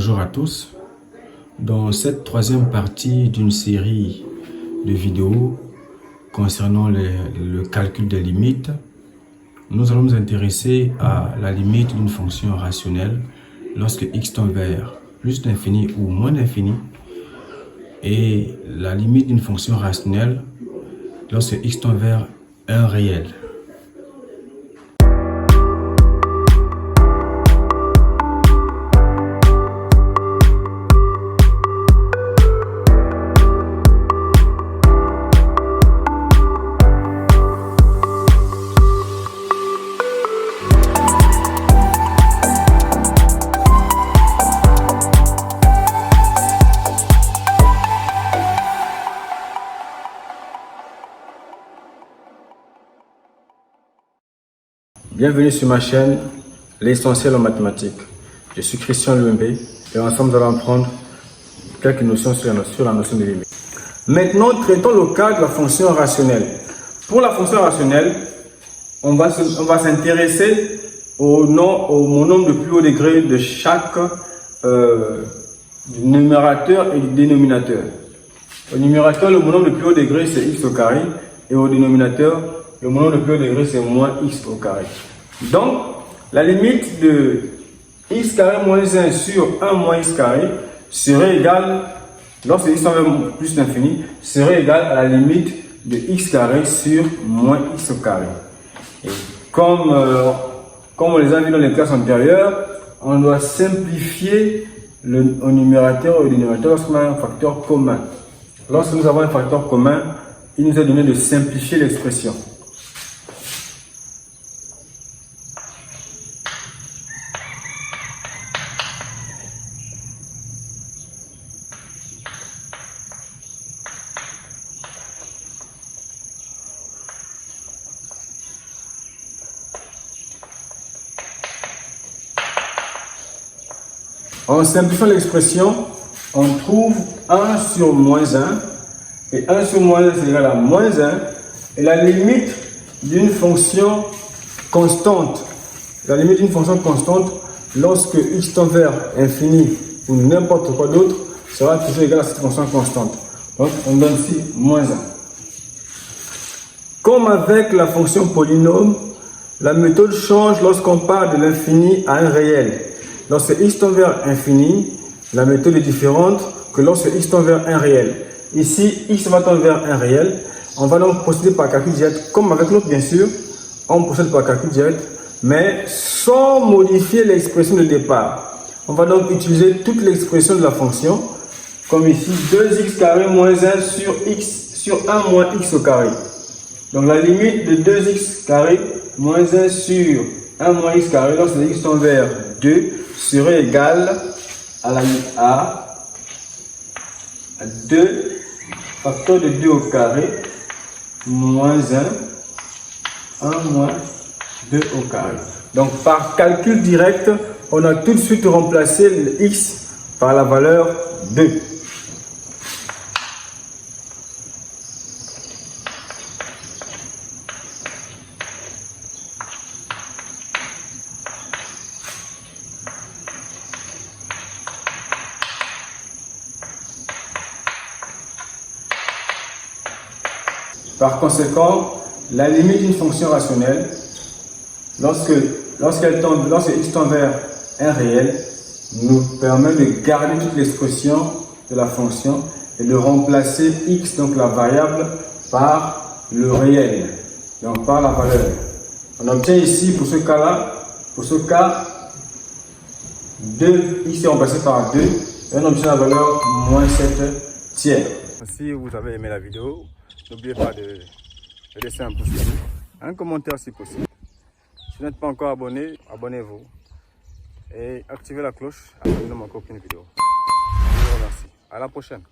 Bonjour à tous. Dans cette troisième partie d'une série de vidéos concernant le calcul des limites, nous allons nous intéresser à la limite d'une fonction rationnelle lorsque x tend vers plus d'infini ou moins d'infini et la limite d'une fonction rationnelle lorsque x tend vers un réel. Bienvenue sur ma chaîne L'essentiel en mathématiques. Je suis Christian Lumbe et ensemble nous allons apprendre quelques notions sur la notion de limite. Maintenant, traitons le cas de la fonction rationnelle. Pour la fonction rationnelle, on va s'intéresser au nombre de plus haut degré de chaque numérateur et du dénominateur. Au numérateur, le nombre de plus haut degré c'est x au carré et au dénominateur, le nombre de plus haut degré c'est moins x au carré. Donc, la limite de x carré moins 1 sur 1 moins x carré serait égale, lorsque x tend vers plus l'infini, serait égale à la limite de x carré sur moins x au carré. Et comme on les a vu dans les classes antérieures, on doit simplifier au numérateur et au dénominateur lorsqu'on a un facteur commun. Lorsque nous avons un facteur commun, il nous est donné de simplifier l'expression. En simplifiant l'expression, on trouve 1 sur moins 1 et 1 sur moins 1 c'est égal à moins 1 et la limite d'une fonction constante. La limite d'une fonction constante lorsque x tend vers infini ou n'importe quoi d'autre sera toujours égal à cette fonction constante. Donc on donne ici moins 1. Comme avec la fonction polynôme, la méthode change lorsqu'on part de l'infini à un réel. Lorsque x tend vers infini, la méthode est différente que lorsque x tend vers un réel. Ici, x va tendre vers un réel. On va donc procéder par calcul direct, comme avec l'autre bien sûr. On procède par calcul direct, mais sans modifier l'expression de départ. On va donc utiliser toute l'expression de la fonction, comme ici, 2x carré moins 1 sur 1 moins x au carré. Donc la limite de 2x carré moins 1 sur 1 moins x carré lorsque x tend vers 2 serait égale à 2 facteur de 2 au carré moins 1 moins 2 au carré. Donc par calcul direct, on a tout de suite remplacé le x par la valeur 2. Par conséquent, la limite d'une fonction rationnelle, lorsque x tend vers un réel, nous permet de garder toute l'expression de la fonction et de remplacer x, donc la variable, par le réel, donc par la valeur. On obtient ici, pour ce cas, 2x est remplacé par 2 et on obtient la valeur moins 7 tiers. Si vous avez aimé la vidéo, n'oubliez pas de laisser un pouce bleu, un commentaire si possible. Si vous n'êtes pas encore abonné, abonnez-vous et activez la cloche afin de ne manquer aucune vidéo. Je vous remercie. À la prochaine.